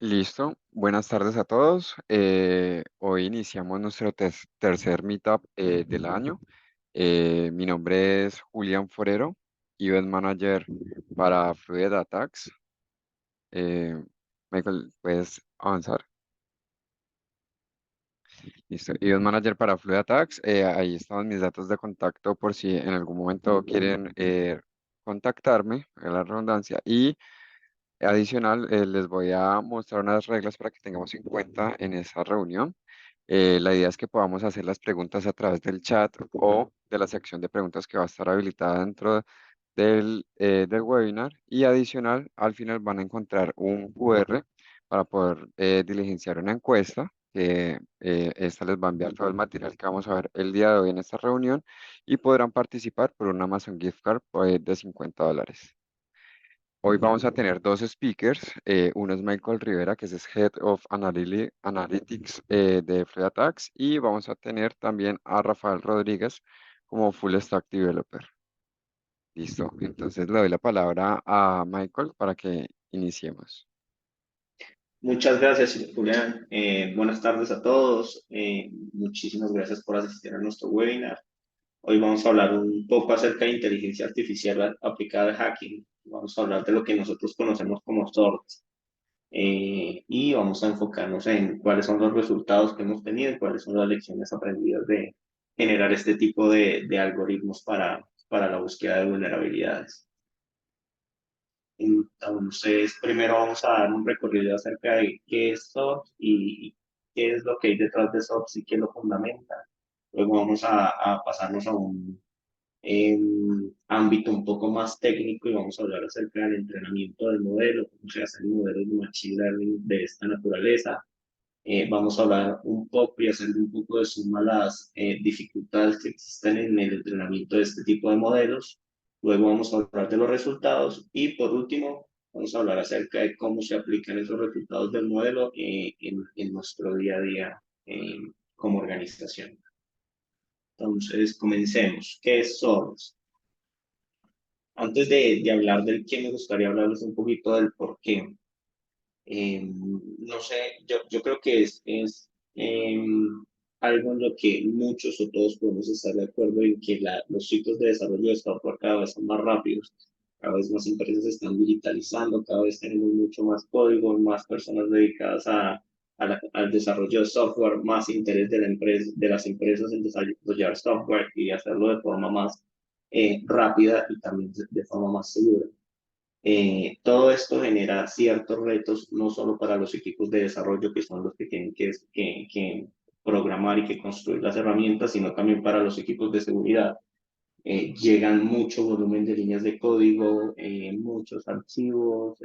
Listo, buenas tardes a todos. Hoy iniciamos nuestro tercer meetup del año. Mi nombre es Julián Forero, Event Manager para Fluid Attacks. Eh, Michael, ¿puedes avanzar? Listo, Event Manager para Fluid Attacks. Ahí están mis datos de contacto por si en algún momento quieren contactarme, a la redundancia. Y adicional, les voy a mostrar unas reglas para que tengamos en cuenta en esa reunión. La idea es que podamos hacer las preguntas a través del chat o de la sección de preguntas que va a estar habilitada dentro del webinar. Y adicional, al final van a encontrar un QR para poder diligenciar una encuesta, que esta les va a enviar todo el material que vamos a ver el día de hoy en esta reunión y podrán participar por un Amazon Gift Card de $50. Hoy vamos a tener dos speakers. Uno es Michael Rivera, que es Head of Analytics de FreeAttacks, y vamos a tener también a Rafael Rodríguez como Full Stack Developer. Listo. Entonces le doy la palabra a Michael para que iniciemos. Muchas gracias, Julián. Buenas tardes a todos. Muchísimas gracias por asistir a nuestro webinar. Hoy vamos a hablar un poco acerca de inteligencia artificial aplicada al hacking. Vamos a hablar de lo que nosotros conocemos como SORTs. Y vamos a enfocarnos en cuáles son los resultados que hemos tenido y cuáles son las lecciones aprendidas de generar este tipo de algoritmos para la búsqueda de vulnerabilidades. Entonces, primero vamos a dar un recorrido acerca de qué es SOX y qué es lo que hay detrás de SOX y qué lo fundamenta. Luego vamos a pasarnos a un ámbito un poco más técnico y vamos a hablar acerca del entrenamiento del modelo, cómo se hacen modelos de machine learning de esta naturaleza. Vamos a hablar un poco y hacer un poco de suma a las dificultades que existen en el entrenamiento de este tipo de modelos. Luego vamos a hablar de los resultados y por último vamos a hablar acerca de cómo se aplican esos resultados del modelo en nuestro día a día como organización. Entonces, comencemos. ¿Qué es SORMS? Antes de hablar del qué, me gustaría hablarles un poquito del por qué. No sé, yo creo que es algo en lo que muchos o todos podemos estar de acuerdo en que los ciclos de desarrollo de software cada vez son más rápidos, cada vez más empresas se están digitalizando, cada vez tenemos mucho más código, más personas dedicadas al desarrollo de software, más interés de la empresa, de las empresas en desarrollar software y hacerlo de forma más rápida y también de forma más segura. Todo esto genera ciertos retos, no solo para los equipos de desarrollo, que son los que tienen que programar y que construir las herramientas, sino también para los equipos de seguridad. Llegan mucho volumen de líneas de código, muchos archivos,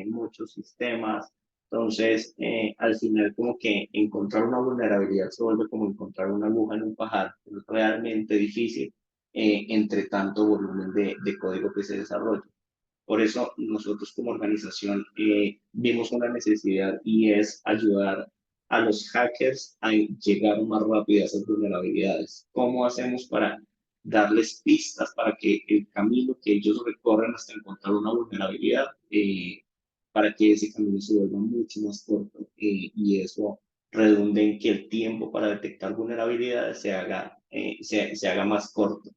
muchos sistemas. Entonces, al final, como que encontrar una vulnerabilidad se vuelve como encontrar una aguja en un pajar. Es realmente difícil entre tanto volumen de código que se desarrolla. Por eso nosotros como organización vimos una necesidad y es ayudar a los hackers a llegar más rápido a esas vulnerabilidades. ¿Cómo hacemos para darles pistas para que el camino que ellos recorren hasta encontrar una vulnerabilidad, para que ese camino se vuelva mucho más corto y eso redunde en que el tiempo para detectar vulnerabilidades se haga más corto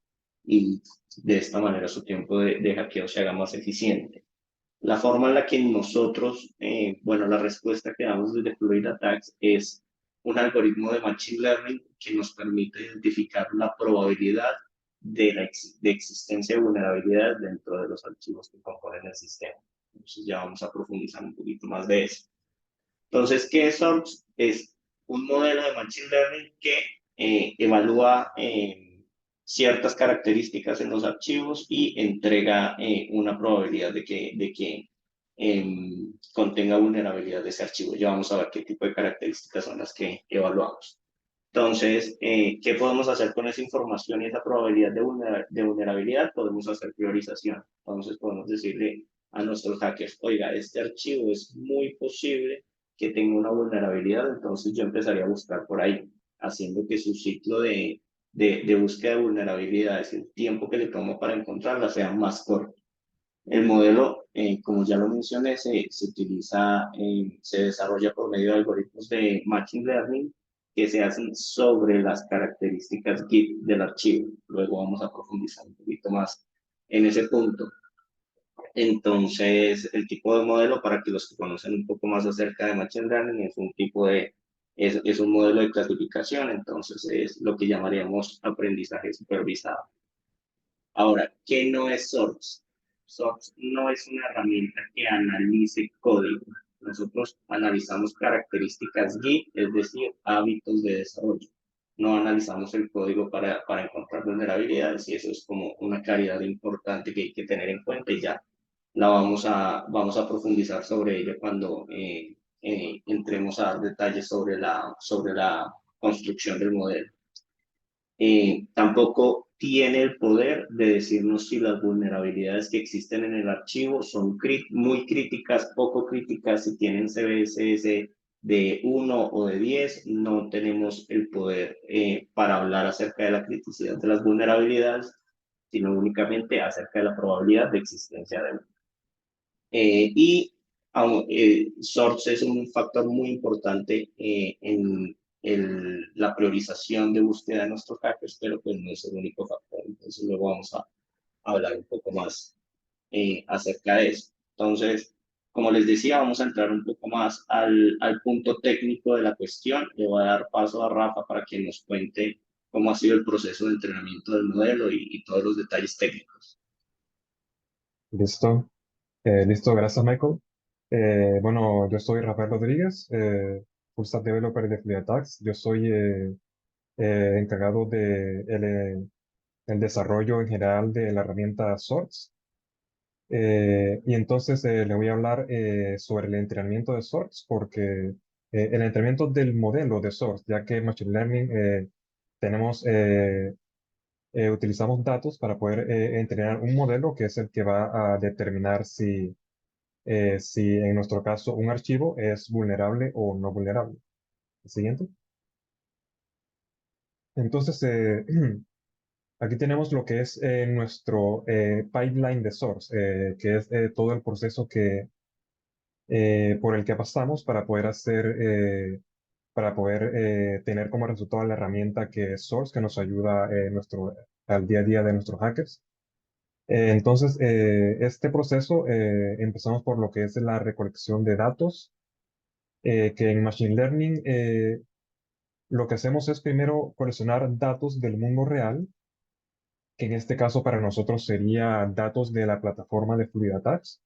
y de esta manera su tiempo de hackeo se haga más eficiente? La forma en la que nosotros, bueno, la respuesta que damos desde Fluid Attacks es un algoritmo de Machine Learning que nos permite identificar la probabilidad de existencia de vulnerabilidades dentro de los archivos que componen el sistema. Entonces ya vamos a profundizar un poquito más de eso. Entonces, ¿qué es SORMS? Es un modelo de Machine Learning que evalúa ciertas características en los archivos y entrega una probabilidad de que contenga vulnerabilidad de ese archivo. Ya vamos a ver qué tipo de características son las que evaluamos. Entonces, ¿qué podemos hacer con esa información y esa probabilidad de vulnerabilidad? Podemos hacer priorización. Entonces, podemos decirle a nuestros hackers, oiga, este archivo es muy posible que tenga una vulnerabilidad, entonces yo empezaría a buscar por ahí, haciendo que su ciclo de búsqueda de vulnerabilidades y el tiempo que le tomo para encontrarla sea más corto. El modelo, como ya lo mencioné, se utiliza, se desarrolla por medio de algoritmos de Machine Learning que se hacen sobre las características Git del archivo. Luego vamos a profundizar un poquito más en ese punto. Entonces, el tipo de modelo, para que los que conocen un poco más acerca de Machine Learning, es un tipo de, es un modelo de clasificación, entonces es lo que llamaríamos aprendizaje supervisado. Ahora, ¿qué no es Source? Source no es una herramienta que analice código. Nosotros analizamos características Git, es decir, hábitos de desarrollo. No analizamos el código para encontrar vulnerabilidades y eso es como una claridad importante que hay que tener en cuenta y ya vamos a profundizar sobre ello cuando entremos a dar detalles sobre la construcción del modelo. Tampoco tiene el poder de decirnos si las vulnerabilidades que existen en el archivo son muy críticas, poco críticas, si tienen CVSS de 1 o de 10. No tenemos el poder para hablar acerca de la criticidad de las vulnerabilidades, sino únicamente acerca de la probabilidad de existencia de una. Y Source es un factor muy importante en la priorización de búsqueda de nuestros hackers, pero pues no es el único factor. Entonces luego vamos a hablar un poco más acerca de eso. Entonces, como les decía, vamos a entrar un poco más al punto técnico de la cuestión. Le voy a dar paso a Rafa para que nos cuente cómo ha sido el proceso de entrenamiento del modelo y todos los detalles técnicos. Listo, listo, gracias Michael. Bueno, yo soy Rafael Rodríguez, Full Stack Developer de FluidAttack. Yo soy encargado de el desarrollo en general de la herramienta Sorts. Y entonces le voy a hablar sobre el entrenamiento de Sorts, porque el entrenamiento del modelo de Sorts, ya que Machine Learning tenemos, utilizamos datos para poder entrenar un modelo que es el que va a determinar si en nuestro caso un archivo es vulnerable o no vulnerable. El siguiente. Entonces, aquí tenemos lo que es nuestro pipeline de source, que es todo el proceso por el que pasamos para poder para poder tener como resultado la herramienta que es source, que nos ayuda al día a día de nuestros hackers. Entonces, este proceso empezamos por lo que es la recolección de datos, que en Machine Learning lo que hacemos es primero coleccionar datos del mundo real, que en este caso para nosotros sería datos de la plataforma de FluidAttacks,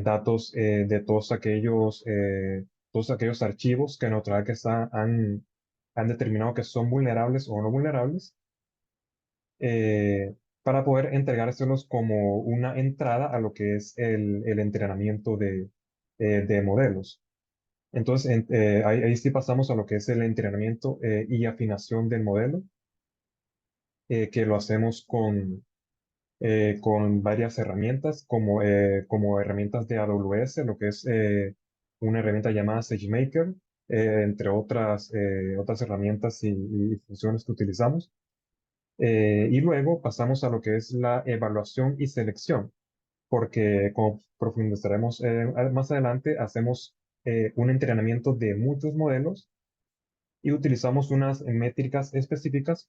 datos de todos aquellos archivos que nuestros hackers han determinado que son vulnerables o no vulnerables, para poder entregárselos como una entrada a lo que es el entrenamiento de modelos. Entonces, ahí sí pasamos a lo que es el entrenamiento y afinación del modelo, que lo hacemos con varias herramientas, como herramientas de AWS, lo que es una herramienta llamada SageMaker, entre otras herramientas y funciones que utilizamos. Y luego pasamos a lo que es la evaluación y selección, porque como profundizaremos más adelante, hacemos un entrenamiento de muchos modelos y utilizamos unas métricas específicas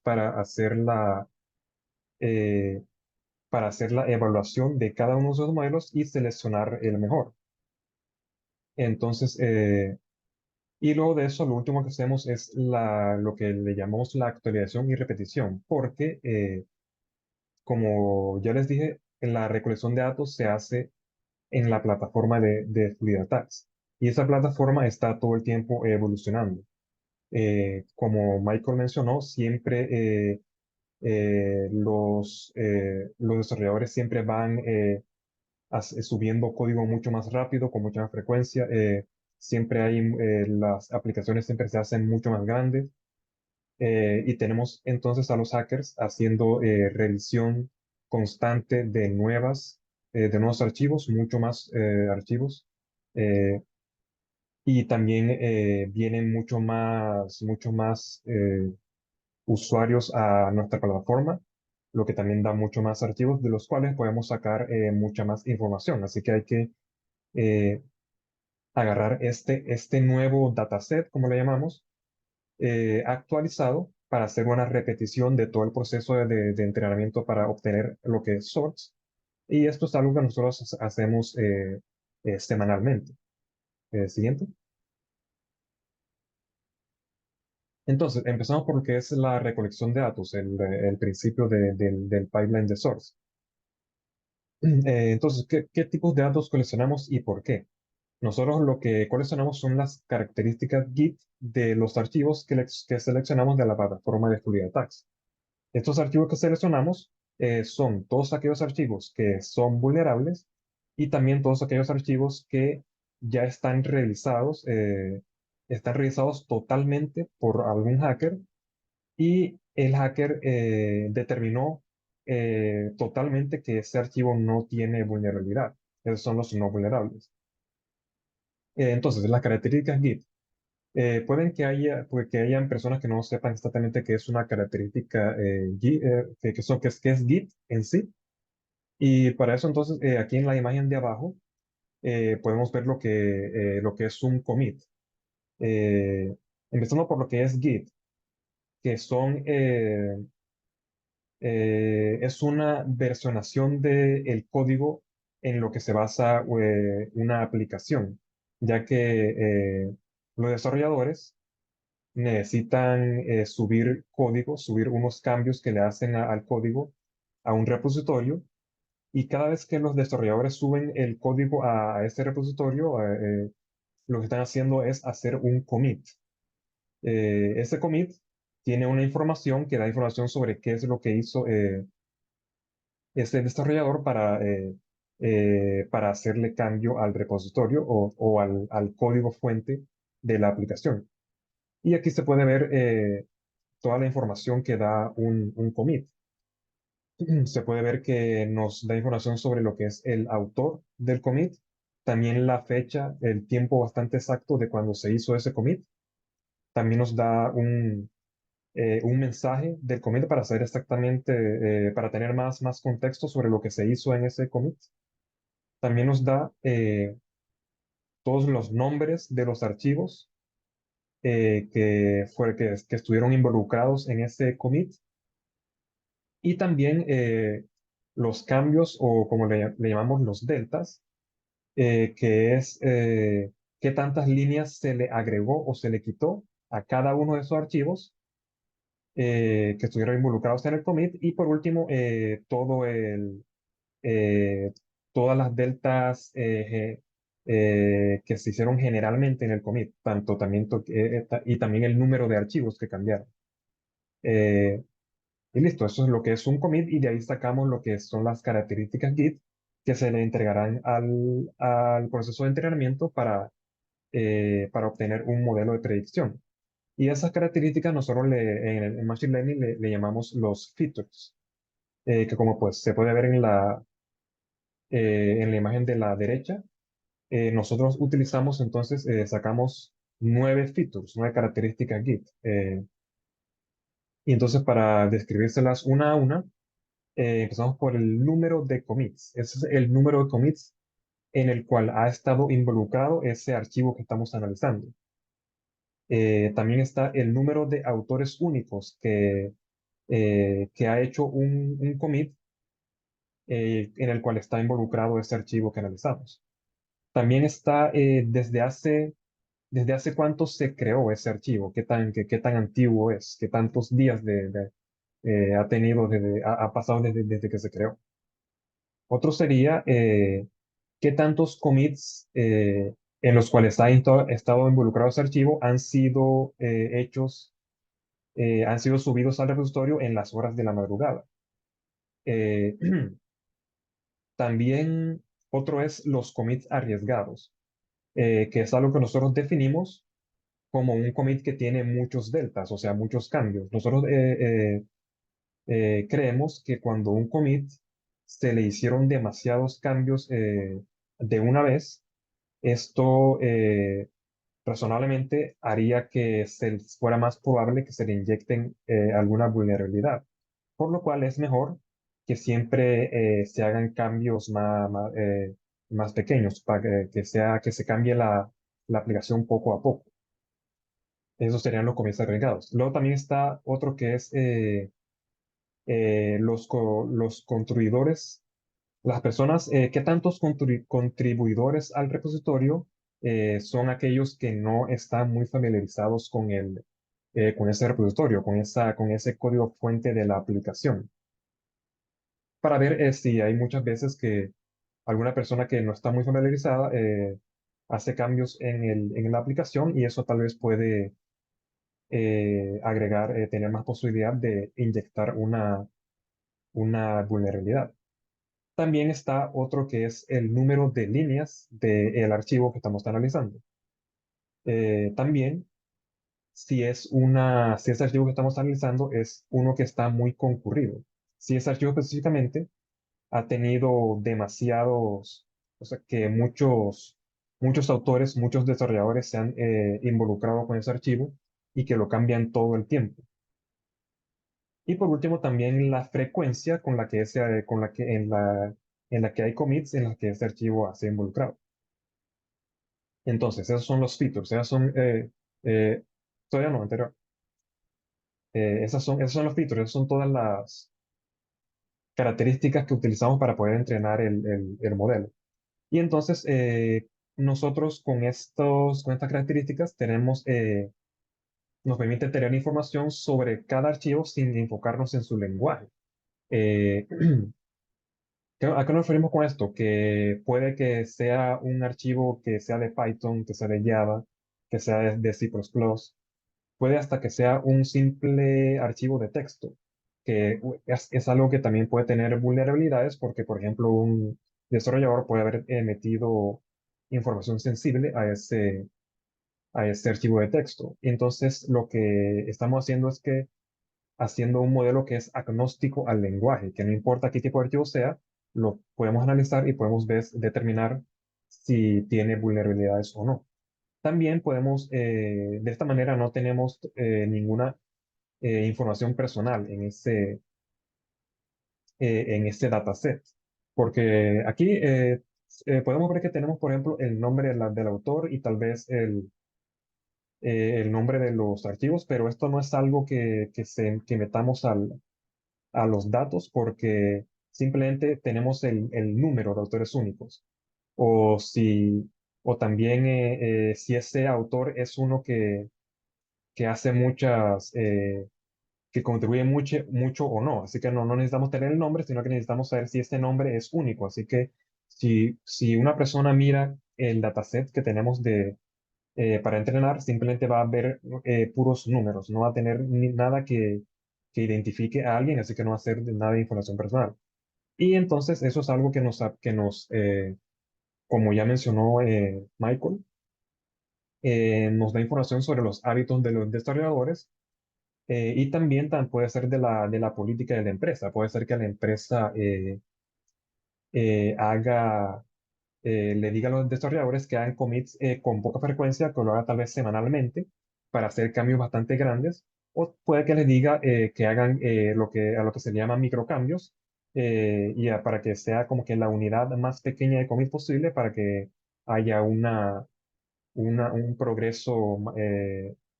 eh, para hacer la evaluación de cada uno de esos modelos y seleccionar el mejor. Entonces, y luego de eso, lo último que hacemos es lo que le llamamos la actualización y repetición, porque, como ya les dije, la recolección de datos se hace en la plataforma de FluidAttacks y esa plataforma está todo el tiempo evolucionando. Como Michael mencionó, siempre los desarrolladores siempre van subiendo código mucho más rápido, con mucha más frecuencia. Siempre las aplicaciones siempre se hacen mucho más grandes y tenemos entonces a los hackers haciendo revisión constante de nuevos archivos, mucho más archivos. eh, y también vienen mucho más usuarios a nuestra plataforma, lo que también da mucho más archivos de los cuales podemos sacar mucha más información. Así que hay que eh, agarrar este nuevo dataset, como le llamamos, actualizado para hacer una repetición de todo el proceso de entrenamiento para obtener lo que es sorts. Y esto es algo que nosotros hacemos semanalmente. Siguiente. Entonces, empezamos por lo que es la recolección de datos, el principio del pipeline de source. Entonces, ¿qué tipos de datos coleccionamos y por qué? Nosotros lo que coleccionamos son las características Git de los archivos que seleccionamos de la plataforma de Fluid Attacks. Estos archivos que seleccionamos son todos aquellos archivos que son vulnerables y también todos aquellos archivos que ya están revisados totalmente por algún hacker y el hacker determinó totalmente que ese archivo no tiene vulnerabilidad. Esos son los no vulnerables. Entonces, las características Git. Pueden pues, que hayan personas que no sepan exactamente qué es una característica que es Git en sí. Y para eso, entonces, aquí en la imagen de abajo, podemos ver lo que es un commit. Eh, Empezando por lo que es Git, que es una versionación del código en lo que se basa una aplicación, ya que los desarrolladores necesitan subir código, subir unos cambios que le hacen al código a un repositorio, y cada vez que los desarrolladores suben el código a ese repositorio, lo que están haciendo es hacer un commit. Ese commit tiene una información que da información sobre qué es lo que hizo ese desarrollador para hacerle cambio al repositorio o al código fuente de la aplicación. Y aquí se puede ver toda la información que da un commit. Se puede ver que nos da información sobre lo que es el autor del commit, también la fecha, el tiempo bastante exacto de cuando se hizo ese commit. También nos da un mensaje del commit para saber exactamente, para tener más contexto sobre lo que se hizo en ese commit. También nos da todos los nombres de los archivos que estuvieron involucrados en ese commit, y también los cambios, o como le llamamos los deltas, que es qué tantas líneas se le agregó o se le quitó a cada uno de esos archivos que estuvieron involucrados en el commit. Y por último, eh, todas las deltas que se hicieron generalmente en el commit, y también el número de archivos que cambiaron. Eh, y listo, eso es lo que es un commit, y de ahí sacamos lo que son las características Git que se le entregarán al proceso de entrenamiento para obtener un modelo de predicción. Y esas características nosotros en Machine Learning le llamamos los features, que como pues se puede ver en la imagen de la derecha, nosotros utilizamos entonces, sacamos 9 features, 9 características Git. Y entonces para describírselas una a una, empezamos por el número de commits. Ese es el número de commits en el cual ha estado involucrado ese archivo que estamos analizando. También está el número de autores únicos que ha hecho un commit en el cual está involucrado ese archivo que analizamos. También está desde hace cuánto se creó ese archivo, qué tan antiguo es, qué tantos días ha tenido, ha pasado desde que se creó. Otro sería qué tantos commits en los cuales estado involucrado ese archivo han sido subidos al repositorio en las horas de la madrugada. Eh, También otro es los commits arriesgados, que es algo que nosotros definimos como un commit que tiene muchos deltas, o sea, muchos cambios. Nosotros creemos que cuando un commit se le hicieron demasiados cambios de una vez, esto razonablemente haría que fuera más probable que se le inyecten alguna vulnerabilidad. Por lo cual es mejor que siempre se hagan cambios más pequeños, para que se cambie la aplicación poco a poco. Esos serían los comienzos agregados. Luego también está otro que es los construidores, las personas, ¿qué tantos contribuidores al repositorio son aquellos que no están muy familiarizados con ese repositorio, con ese código fuente de la aplicación? Para ver si hay muchas veces que alguna persona que no está muy familiarizada hace cambios en la aplicación y eso tal vez puede tener más posibilidad de inyectar una vulnerabilidad. También está otro que es el número de líneas del archivo que estamos analizando. También, si ese archivo que estamos analizando es uno que está muy concurrido. Si ese archivo específicamente ha tenido demasiados, o sea, que muchos autores, muchos desarrolladores se han involucrado con ese archivo y que lo cambian todo el tiempo. Y por último, también la frecuencia en la que hay commits en las que este archivo ha sido involucrado. Entonces, esos son los features, eh, todavía no, anterior. Esos son los features, esas son todas las características que utilizamos para poder entrenar el modelo. Y entonces, nosotros con estas características nos permite tener información sobre cada archivo sin enfocarnos en su lenguaje. Eh, ¿A qué nos referimos con esto? Que puede que sea un archivo que sea de Python, que sea de Java, que sea de C++, puede hasta que sea un simple archivo de texto, que es algo que también puede tener vulnerabilidades porque, por ejemplo, un desarrollador puede haber metido información sensible a ese archivo de texto. Entonces, lo que estamos haciendo es que haciendo un modelo que es agnóstico al lenguaje, que no importa qué tipo de archivo sea, lo podemos analizar y podemos determinar si tiene vulnerabilidades o no. También de esta manera no tenemos ninguna información personal en ese dataset, porque aquí podemos ver que tenemos, por ejemplo, el nombre del autor y tal vez el nombre de los archivos, pero esto no es algo que metamos a los datos porque simplemente tenemos el número de autores únicos. O si, o también si ese autor es uno que hace que contribuye mucho o no. Así que no necesitamos tener el nombre, sino que necesitamos saber si este nombre es único. Así que si una persona mira el dataset que tenemos para entrenar, simplemente va a ver puros números, no va a tener nada que identifique a alguien, así que no va a ser nada de información personal. Y entonces eso es algo como ya mencionó Michael, nos da información sobre los hábitos de los desarrolladores y también puede ser de la política de la empresa. Puede ser que la empresa le diga a los desarrolladores que hagan commits con poca frecuencia, que lo haga tal vez semanalmente para hacer cambios bastante grandes, o puede que les diga que hagan a lo que se llama microcambios, para que sea como que la unidad más pequeña de commits posible para que haya un progreso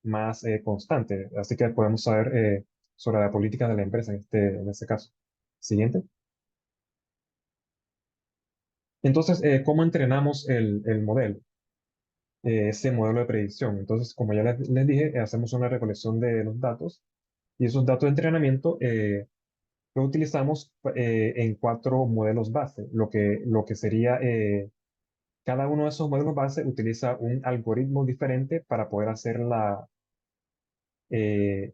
más constante. Así que podemos saber sobre la política de la empresa en este caso. Siguiente. Entonces, ¿cómo entrenamos el modelo? Ese modelo de predicción. Entonces, como ya les dije, hacemos una recolección de los datos y esos datos de entrenamiento los utilizamos en 4 modelos base. Lo que sería, cada uno de esos modelos base utiliza un algoritmo diferente para poder hacer eh,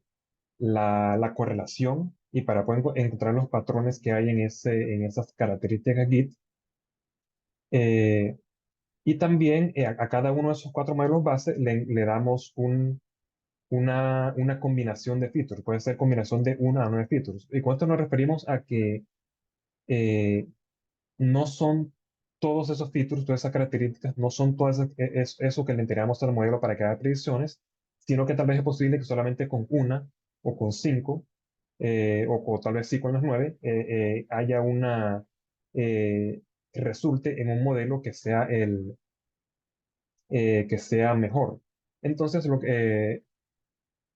la correlación y para poder encontrar los patrones que hay en esas características Git. Eh, y también a cada uno de esos 4 modelos base le damos una combinación de features. Puede ser combinación de 1 a 9 features. Y con esto nos referimos a que eh, no son todos esos features, todas esas características, no son eso que le entregamos al modelo para que haga predicciones, sino que tal vez es posible que solamente con una o con 5 o tal vez sí con las 9, haya eh, resulte en un modelo que sea mejor. Entonces,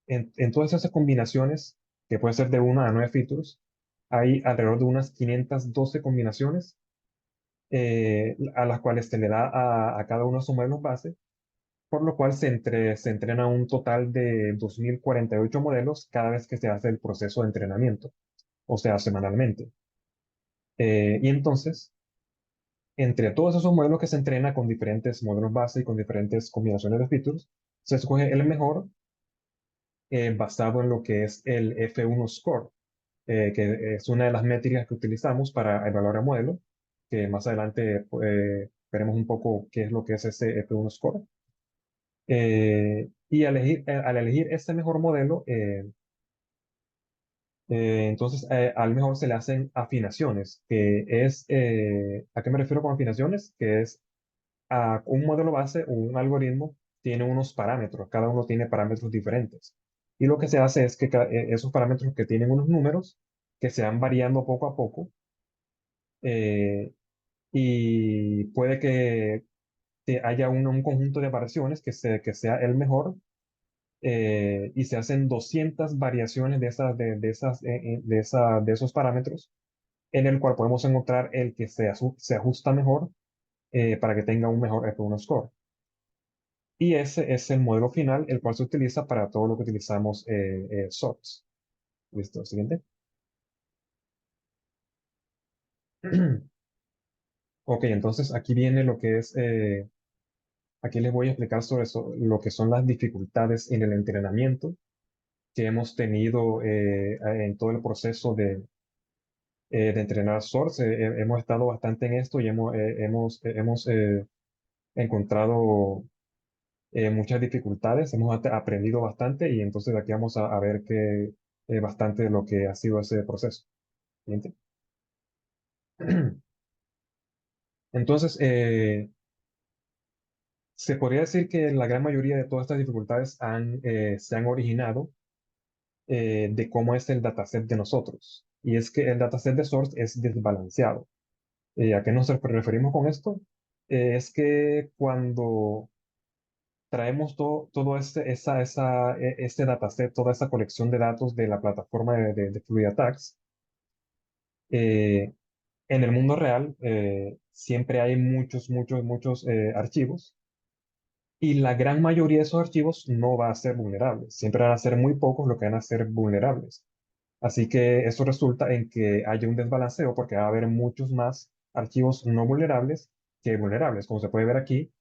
en todas esas combinaciones, que puede ser de 1 a 9 features, hay alrededor de unas 512 combinaciones a las cuales se le da a cada uno de sus modelos base, por lo cual se entrena un total de 2048 modelos cada vez que se hace el proceso de entrenamiento, o sea, semanalmente. Y entonces, entre todos esos modelos que se entrena con diferentes modelos base y con diferentes combinaciones de features, se escoge el mejor basado en lo que es el F1 score, que es una de las métricas que utilizamos para evaluar el modelo, que más adelante veremos un poco qué es lo que es ese F1 score. Y al elegir este mejor modelo, entonces al mejor se le hacen afinaciones, ¿a qué me refiero con afinaciones? Que es a un modelo base o un algoritmo tiene unos parámetros, cada uno tiene parámetros diferentes. Y lo que se hace es que esos parámetros que tienen unos números que se van variando poco a poco, eh, y puede que haya un conjunto de variaciones que sea el mejor, y se hacen 200 variaciones de esos parámetros, en el cual podemos encontrar el que se ajusta mejor para que tenga un mejor F1 score. Y ese es el modelo final, el cual se utiliza para todo lo que utilizamos sorts. ¿Listo? Siguiente. Ok, entonces aquí viene aquí les voy a explicar sobre lo que son las dificultades en el entrenamiento que hemos tenido en todo el proceso de entrenar sorts. Hemos estado bastante en esto y hemos encontrado muchas dificultades, hemos aprendido bastante y entonces aquí vamos a ver bastante de lo que ha sido ese proceso. Siguiente. Entonces, se podría decir que la gran mayoría de todas estas dificultades se han originado de cómo es el dataset de nosotros. Y es que el dataset de Source es desbalanceado. ¿A qué nos referimos con esto? Es que cuando traemos todo este dataset, toda esa colección de datos de la plataforma de FluidAtax, eh, en el mundo real siempre hay muchos archivos, y la gran mayoría de esos archivos no va a ser vulnerables. Siempre van a ser muy pocos los que van a ser vulnerables. Así que eso resulta en que haya un desbalanceo porque va a haber muchos más archivos no vulnerables que vulnerables. Como se puede ver aquí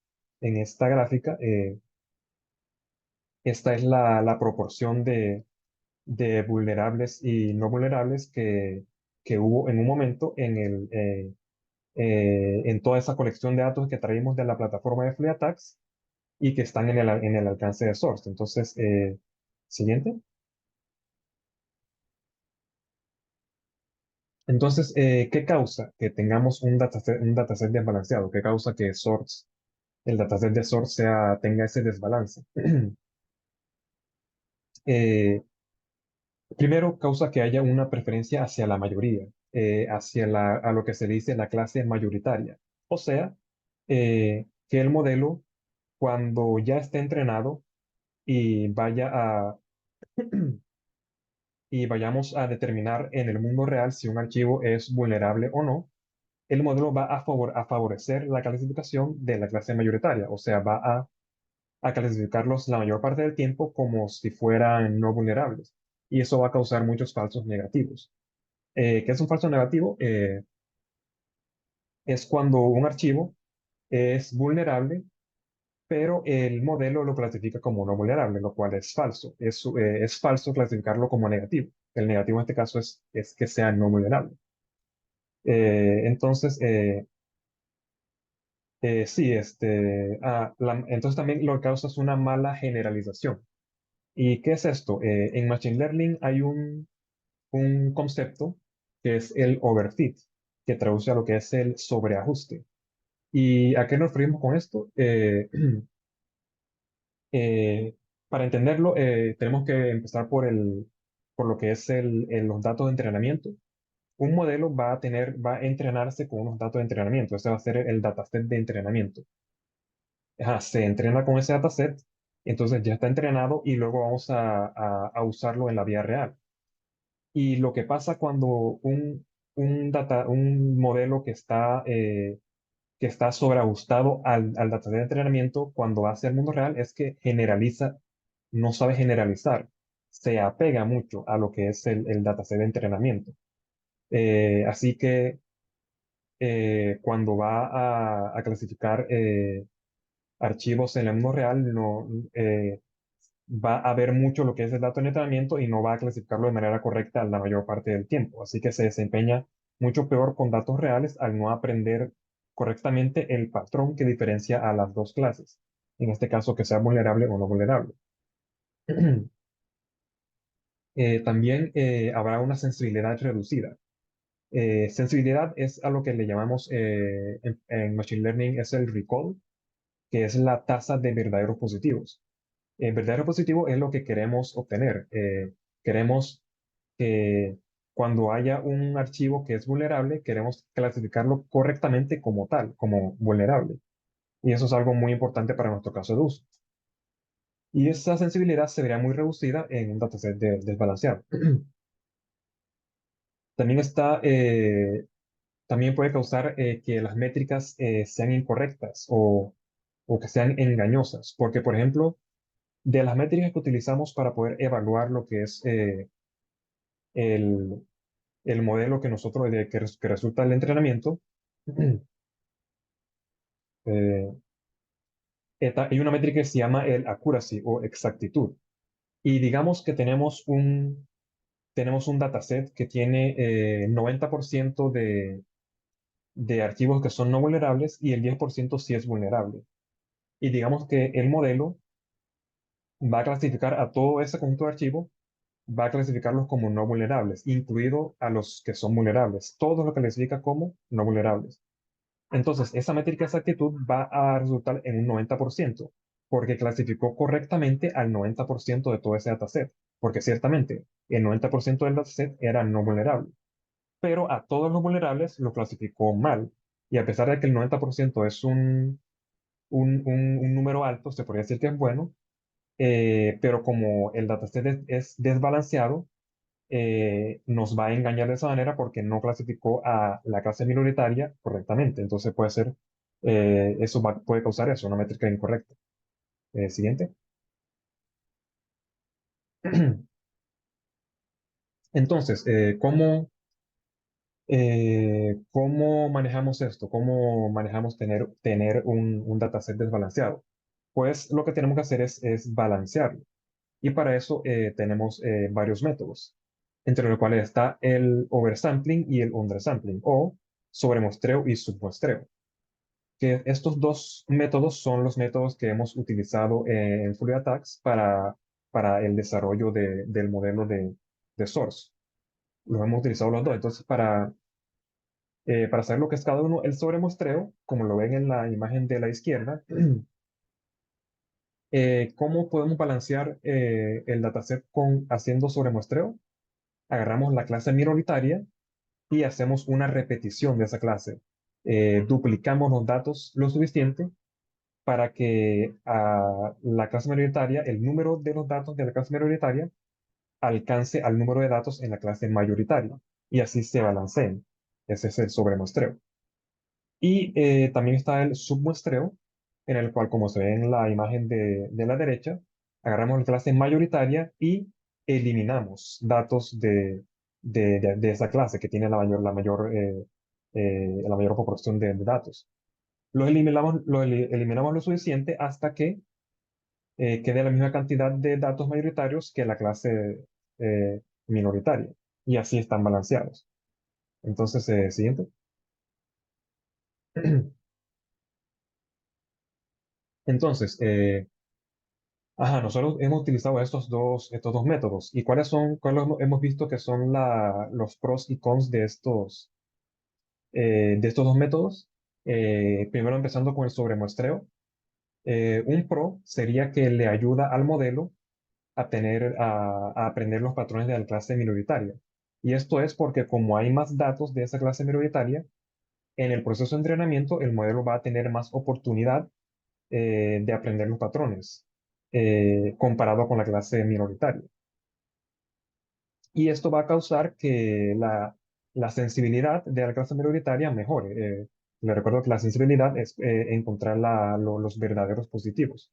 en esta gráfica, esta es la proporción de vulnerables y no vulnerables que hubo en un momento en toda esa colección de datos que traímos de la plataforma de FreeAttacks y que están en el alcance de Source. Entonces, siguiente. Entonces, ¿qué causa que tengamos un dataset desbalanceado? ¿Qué causa que el dataset de Source tenga ese desbalance? Eh, Primero, causa que haya una preferencia hacia la mayoría, a lo que se le dice la clase mayoritaria. O sea, que el modelo, cuando ya esté entrenado y y vayamos a determinar en el mundo real si un archivo es vulnerable o no, el modelo va a favorecer la clasificación de la clase mayoritaria, o sea, a clasificarlos la mayor parte del tiempo como si fueran no vulnerables. Y eso va a causar muchos falsos negativos. ¿Qué es un falso negativo? Es cuando un archivo es vulnerable, pero el modelo lo clasifica como no vulnerable, lo cual es falso. Es falso clasificarlo como negativo. El negativo en este caso es que sea no vulnerable. Entonces, sí, entonces también lo que causa es una mala generalización. ¿Y qué es esto? En Machine Learning hay un concepto que es el overfit, que traduce a lo que es el sobreajuste. ¿Y a qué nos referimos con esto? Eh, para entenderlo, tenemos que empezar por lo que es los datos de entrenamiento. Un modelo va a entrenarse con unos datos de entrenamiento. Ese va a ser el dataset de entrenamiento. Ajá, se entrena con ese dataset, entonces ya está entrenado y luego vamos a usarlo en la vida real. Y lo que pasa cuando un modelo que está sobreajustado al dataset de entrenamiento, cuando va hacia el mundo real, es que generaliza, no sabe generalizar, se apega mucho a lo que es el dataset de entrenamiento. Así que cuando va a clasificar archivos en el mundo real, no, va a ver mucho lo que es el dato de entrenamiento y no va a clasificarlo de manera correcta la mayor parte del tiempo. Así que se desempeña mucho peor con datos reales al no aprender correctamente el patrón que diferencia a las dos clases. En este caso, que sea vulnerable o no vulnerable. También habrá una sensibilidad reducida. Sensibilidad es a lo que le llamamos en Machine Learning, es el recall, que es la tasa de verdaderos positivos. El verdadero positivo es lo que queremos obtener. Queremos que cuando haya un archivo que es vulnerable, queremos clasificarlo correctamente como tal, como vulnerable. Y eso es algo muy importante para nuestro caso de uso. Y esa sensibilidad se verá muy reducida en un dataset desbalanceado. También también puede causar que las métricas sean incorrectas o que sean engañosas. Porque, por ejemplo, de las métricas que utilizamos para poder evaluar lo que es el, el modelo que nosotros, que resulta el entrenamiento, eh, hay una métrica que se llama el accuracy o exactitud. Y digamos que tenemos un dataset que tiene 90% de archivos que son no vulnerables y el 10% sí es vulnerable. Y digamos que el modelo va a clasificar a todo ese conjunto de archivos, va a clasificarlos como no vulnerables, incluido a los que son vulnerables. Todo lo clasifica como no vulnerables. Entonces, esa métrica de exactitud va a resultar en un 90%, porque clasificó correctamente al 90% de todo ese dataset, porque ciertamente el 90% del dataset era no vulnerable, pero a todos los vulnerables lo clasificó mal. Y a pesar de que el 90% es un número alto, se podría decir que es bueno, pero como el dataset es desbalanceado, nos va a engañar de esa manera porque no clasificó a la clase minoritaria correctamente. Entonces puede ser, puede causar eso, una métrica incorrecta. Siguiente. Entonces, ¿cómo manejamos esto? ¿Cómo manejamos tener un dataset desbalanceado? Pues lo que tenemos que hacer es balancearlo. Y para eso tenemos varios métodos, entre los cuales está el oversampling y el undersampling, o sobremuestreo y submuestreo. Que estos dos métodos son los métodos que hemos utilizado en Fury Attacks para el desarrollo del modelo de Source. Los hemos utilizado los dos. Entonces, para saber lo que es cada uno, el sobremuestreo, como lo ven en la imagen de la izquierda, ¿cómo podemos balancear el dataset haciendo sobremuestreo? Agarramos la clase minoritaria y hacemos una repetición de esa clase. Duplicamos los datos lo suficiente para que a la clase mayoritaria, el número de los datos de la clase minoritaria alcance al número de datos en la clase mayoritaria y así se balanceen. Ese es el sobremuestreo. Y también está el submuestreo, en el cual, como se ve en la imagen de la derecha, agarramos la clase mayoritaria y eliminamos datos de esa clase que tiene la mayor proporción de datos. Eliminamos lo suficiente hasta que quede la misma cantidad de datos mayoritarios que la clase minoritaria. Y así están balanceados. Entonces, siguiente. Entonces, nosotros hemos utilizado estos dos métodos. ¿Y cuáles hemos visto que son los pros y cons de estos dos métodos? Primero empezando con el sobremuestreo. Un pro sería que le ayuda al modelo a aprender los patrones de la clase minoritaria. Y esto es porque como hay más datos de esa clase minoritaria, en el proceso de entrenamiento el modelo va a tener más oportunidad de aprender los patrones comparado con la clase minoritaria. Y esto va a causar que la sensibilidad de la clase minoritaria mejore. Le recuerdo que la sensibilidad es encontrar los verdaderos positivos.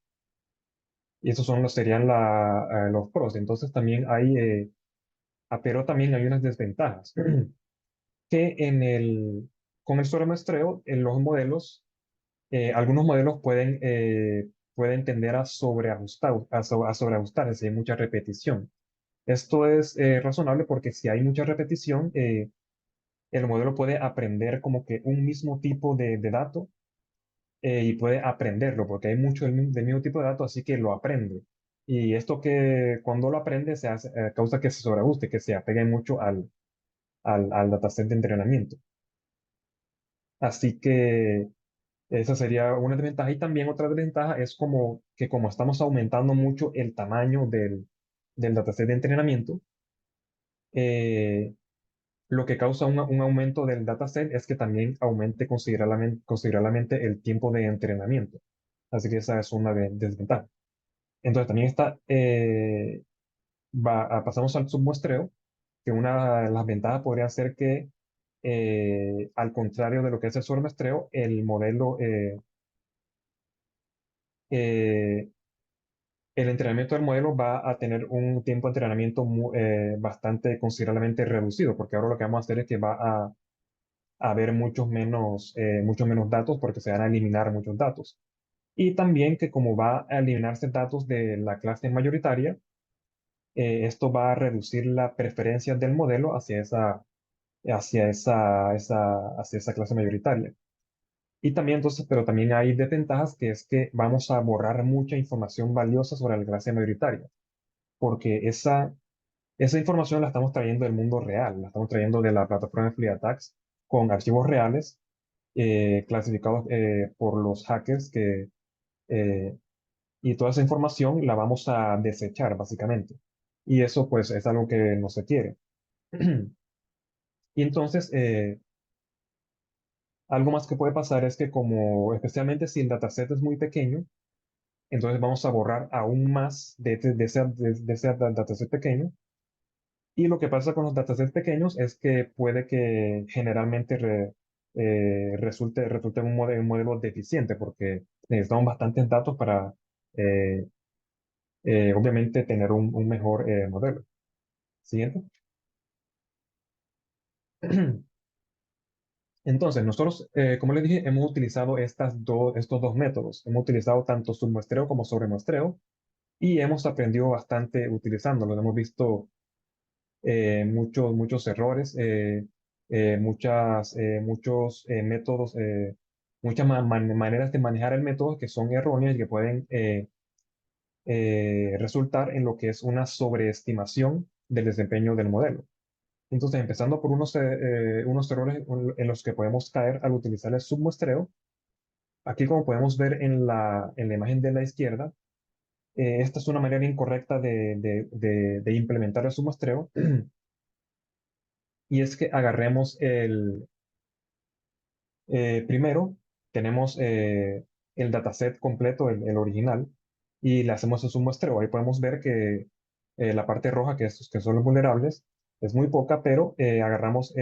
Y esos serían los pros. Entonces también pero también hay unas desventajas. Que con el sobremuestreo, en los modelos, algunos modelos pueden tender a sobreajustar, a sobreajustarse si hay mucha repetición. Esto es razonable porque si hay mucha repetición, el modelo puede aprender como que un mismo tipo de dato y puede aprenderlo porque hay mucho del mismo tipo de dato, así que lo aprende. Y esto que cuando lo aprende causa que se sobreajuste, que se apegue mucho al dataset de entrenamiento. Así que esa sería una desventaja. Y también otra desventaja es como estamos aumentando mucho el tamaño del dataset de entrenamiento, eh, lo que causa un aumento del dataset es que también aumente considerablemente el tiempo de entrenamiento. Así que esa es una desventaja. Entonces también pasamos al submuestreo, que una de las ventajas podría ser que, al contrario de lo que es el sobremuestreo, eh, el entrenamiento del modelo va a tener un tiempo de entrenamiento bastante considerablemente reducido, porque ahora lo que vamos a hacer es que va a haber muchos menos datos porque se van a eliminar muchos datos. Y también que como va a eliminarse datos de la clase mayoritaria, esto va a reducir la preferencia del modelo hacia esa clase mayoritaria. Y también entonces, pero también hay desventajas que es que vamos a borrar mucha información valiosa sobre la clase mayoritaria, porque esa información la estamos trayendo del mundo real, la estamos trayendo de la plataforma de FreeAttacks con archivos reales clasificados por los hackers eh, y toda esa información la vamos a desechar básicamente. Y eso pues es algo que no se quiere. Y entonces, algo más que puede pasar es que especialmente si el dataset es muy pequeño, entonces vamos a borrar aún más de ese dataset pequeño. Y lo que pasa con los datasets pequeños es que puede que generalmente resulte un modelo deficiente porque necesitamos bastantes datos para, eh, obviamente, tener un mejor modelo. Siguiente. Entonces, nosotros, como les dije, hemos utilizado estos dos métodos. Hemos utilizado tanto submuestreo como sobremuestreo y hemos aprendido bastante utilizándolos. Hemos visto muchos errores, muchos métodos, muchas maneras de manejar el método que son erróneas y que pueden resultar en lo que es una sobreestimación del desempeño del modelo. Entonces, empezando por unos errores en los que podemos caer al utilizar el submuestreo, aquí como podemos ver en la imagen de la izquierda, esta es una manera incorrecta de implementar el submuestreo. Y es que agarremos primero, tenemos el dataset completo, el original, y le hacemos un muestreo. Ahí podemos ver que la parte roja, que son los vulnerables, es muy poca, pero agarramos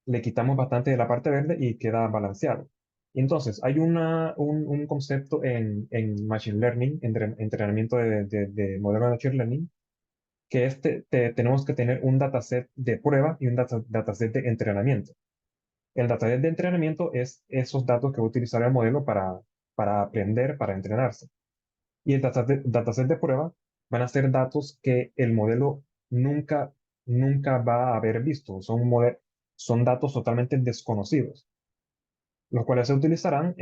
le quitamos bastante de la parte verde y queda balanceado. Y entonces, hay un concepto en Machine Learning, entrenamiento de modelos de Machine Learning, que tenemos que tener un dataset de prueba y un dataset de entrenamiento. El dataset de entrenamiento es esos datos que va a utilizar el modelo para aprender, para entrenarse. Y el dataset de prueba van a ser datos que el modelo nunca va a haber visto. Son datos totalmente desconocidos, los cuales se utilizarán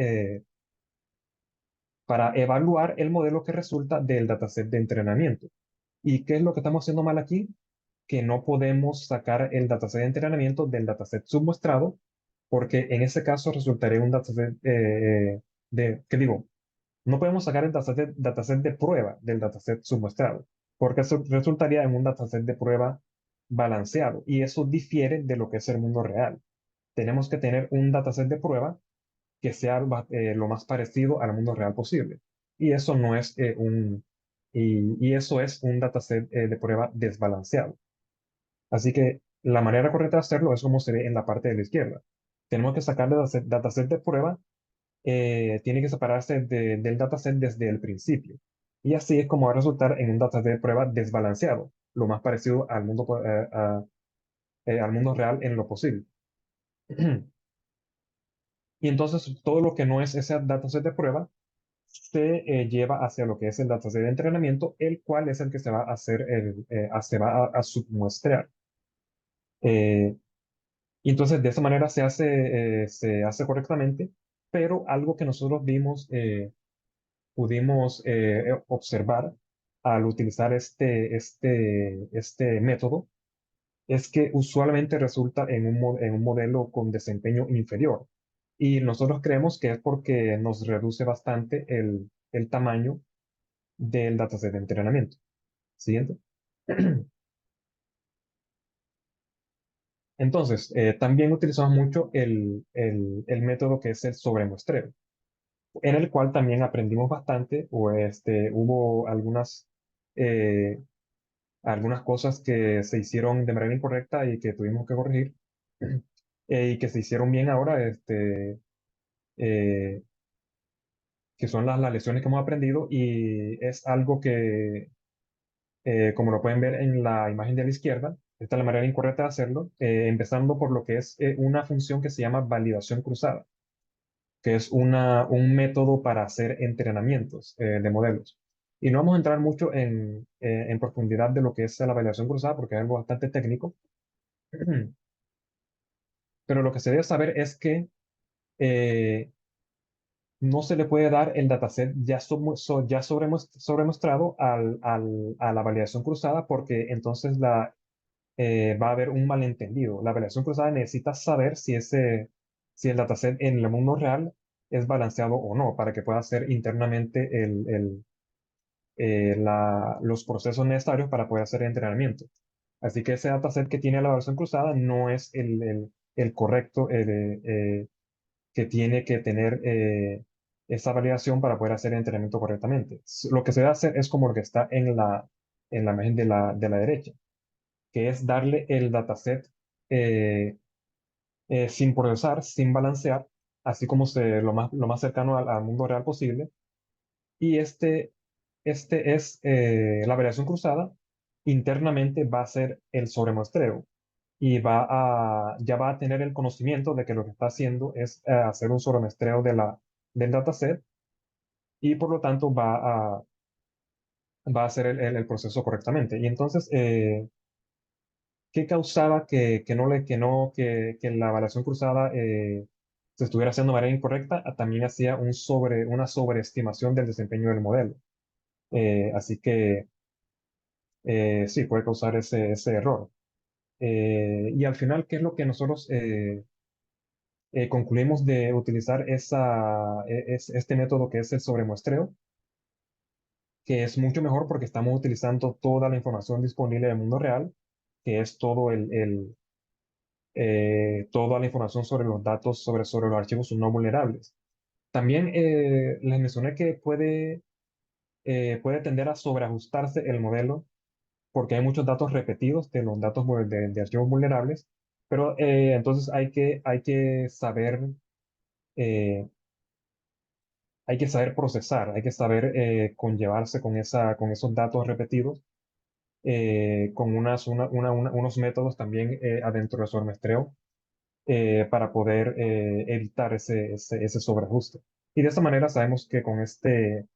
para evaluar el modelo que resulta del dataset de entrenamiento. ¿Y qué es lo que estamos haciendo mal aquí? Que no podemos sacar el dataset de entrenamiento del dataset submuestrado, porque en ese caso resultaría un dataset ¿qué digo? No podemos sacar el dataset de prueba del dataset submuestrado, porque eso resultaría en un dataset de prueba balanceado, y eso difiere de lo que es el mundo real. Tenemos que tener un dataset de prueba que sea lo más parecido al mundo real posible. Y eso no es y eso es un dataset de prueba desbalanceado. Así que la manera correcta de hacerlo es como se ve en la parte de la izquierda. Tenemos que sacar el dataset de prueba, tiene que separarse del dataset desde el principio. Y así es como va a resultar en un dataset de prueba desbalanceado, lo más parecido al mundo real en lo posible. Y entonces todo lo que no es ese dataset de prueba se lleva hacia lo que es el dataset de entrenamiento, el cual es el que se va a hacer, se va a submuestrear. Eh, y entonces de esa manera se hace correctamente, pero algo que nosotros pudimos observar al utilizar este método es que usualmente resulta en un modelo con desempeño inferior. Y nosotros creemos que es porque nos reduce bastante el tamaño del dataset de entrenamiento. Siguiente. Entonces, también utilizamos mucho el método que es el sobremuestreo, en el cual también aprendimos bastante, o hubo eh, algunas cosas que se hicieron de manera incorrecta y que tuvimos que corregir, y que se hicieron bien ahora, eh, que son las lecciones que hemos aprendido, y es algo que como lo pueden ver en la imagen de la izquierda, esta es la manera incorrecta de hacerlo, empezando por lo que es una función que se llama validación cruzada, que es un método para hacer entrenamientos de modelos. Y no vamos a entrar mucho en profundidad de lo que es la validación cruzada porque es algo bastante técnico, pero lo que se debe saber es que eh, no se le puede dar el dataset ya sobremostrado a la validación cruzada, porque entonces va a haber un malentendido. La validación cruzada necesita saber si el dataset en el mundo real es balanceado o no, para que pueda hacer internamente los procesos necesarios para poder hacer el entrenamiento. Así que ese dataset que tiene la validación cruzada no es el correcto, que tiene que tener esa validación para poder hacer el entrenamiento correctamente. Lo que se debe hacer es como lo que está en la imagen de la derecha, que es darle el dataset eh, sin procesar, sin balancear, así como lo más cercano al mundo real posible. Y este es la variación cruzada. Internamente va a ser el sobremuestreo, y ya va a tener el conocimiento de que lo que está haciendo es hacer un sobremuestreo del dataset, y por lo tanto va a hacer el proceso correctamente. Y entonces, ¿qué causaba que la evaluación cruzada se estuviera haciendo de manera incorrecta? También hacía una sobreestimación del desempeño del modelo. Así que sí, puede causar ese error. Y al final, ¿qué es lo que nosotros concluimos de utilizar este método que es el sobremuestreo? Que es mucho mejor porque estamos utilizando toda la información disponible del mundo real, que es toda la información sobre los datos, sobre los archivos no vulnerables. También les mencioné que puede tender a sobreajustarse el modelo porque hay muchos datos repetidos de los datos de archivos vulnerables, pero entonces eh, hay que saber procesar, hay que saber conllevarse con esos datos repetidos, con unos métodos también adentro de su muestreo, para poder evitar ese sobreajuste. Y de esta manera sabemos que con este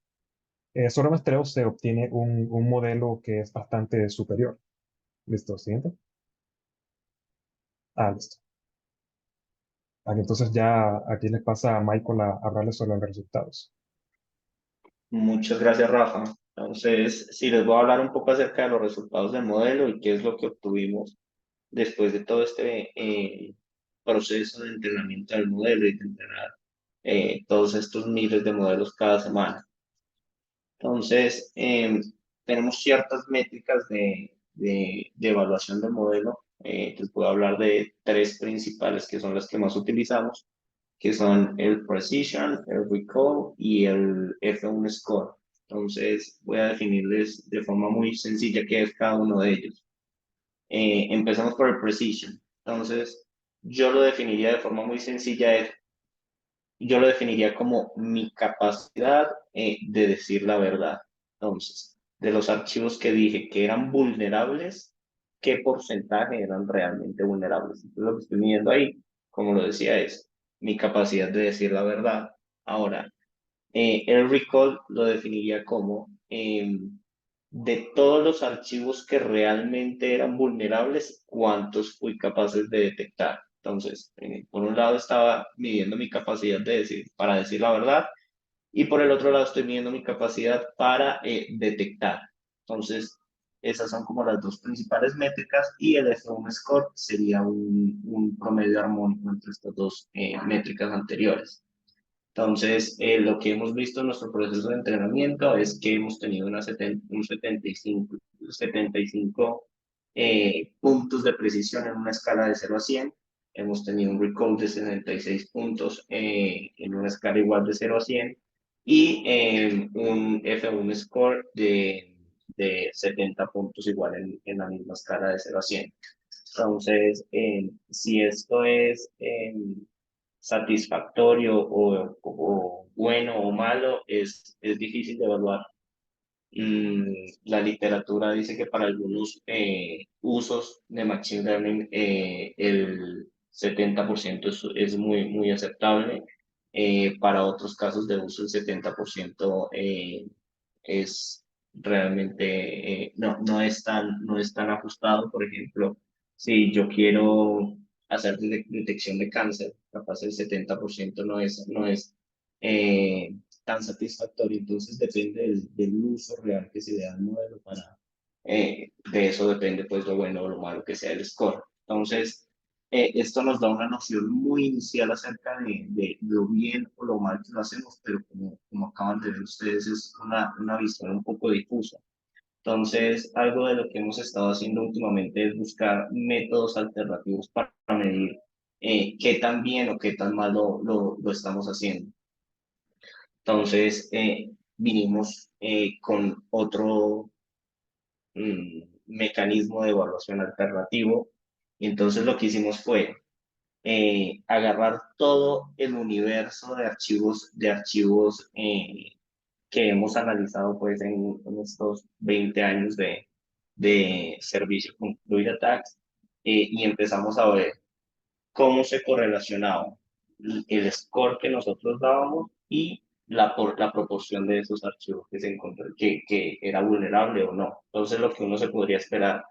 sobremuestreo se obtiene un modelo que es bastante superior. ¿Listo? Siguiente. Listo. Entonces ya aquí les pasa a Michael a hablarles sobre los resultados. Muchas gracias, Rafa. Entonces, sí, les voy a hablar un poco acerca de los resultados del modelo y qué es lo que obtuvimos después de todo este proceso de entrenamiento del modelo y de entrenar todos estos miles de modelos cada semana. Entonces, tenemos ciertas métricas de evaluación del modelo. Te puedo hablar de tres principales que son las que más utilizamos, que son el Precision, el Recall y el F1 Score. Entonces, voy a definirles de forma muy sencilla qué es cada uno de ellos. Empezamos por el Precision. Entonces, yo lo definiría de forma muy sencilla, yo lo definiría como mi capacidad de decir la verdad. Entonces, de los archivos que dije que eran vulnerables, ¿qué porcentaje eran realmente vulnerables? Entonces, lo que estoy midiendo ahí, como lo decía, es mi capacidad de decir la verdad. Ahora, el recall lo definiría como de todos los archivos que realmente eran vulnerables, ¿cuántos fui capaces de detectar? Entonces, por un lado estaba midiendo mi capacidad de decir, para decir la verdad, y por el otro lado estoy midiendo mi capacidad para detectar. Entonces, esas son como las dos principales métricas y el F1 score sería un promedio armónico entre estas dos métricas anteriores. Entonces, lo que hemos visto en nuestro proceso de entrenamiento es que hemos tenido un 75 puntos de precisión en una escala de 0 a 100. Hemos tenido un recall de 76 puntos en una escala igual de 0 a 100 y un F1 score de 70 puntos igual en la misma escala de 0 a 100. Entonces, si esto es satisfactorio o bueno o malo, es difícil de evaluar. La literatura dice que para algunos usos de Machine Learning el 70% es muy, muy aceptable. Para otros casos de uso el 70% es realmente, no es tan ajustado. Por ejemplo, si yo quiero hacer detección de cáncer, capaz el 70% no es tan satisfactorio. Entonces depende del uso real que se le da al modelo para, de eso depende pues lo bueno o lo malo que sea el score. Entonces, esto nos da una noción muy inicial acerca de lo bien o lo mal que lo hacemos, pero como acaban de ver ustedes, es una visión un poco difusa. Entonces, algo de lo que hemos estado haciendo últimamente es buscar métodos alternativos para medir qué tan bien o qué tan mal lo estamos haciendo. Entonces, vinimos con otro mecanismo de evaluación alternativo. Y entonces lo que hicimos fue agarrar todo el universo de archivos que hemos analizado pues en estos 20 años de servicio con Fluid Attacks y empezamos a ver cómo se correlacionaba el score que nosotros dábamos y la proporción de esos archivos que se encontró, que era vulnerable o no. Entonces, lo que uno se podría esperar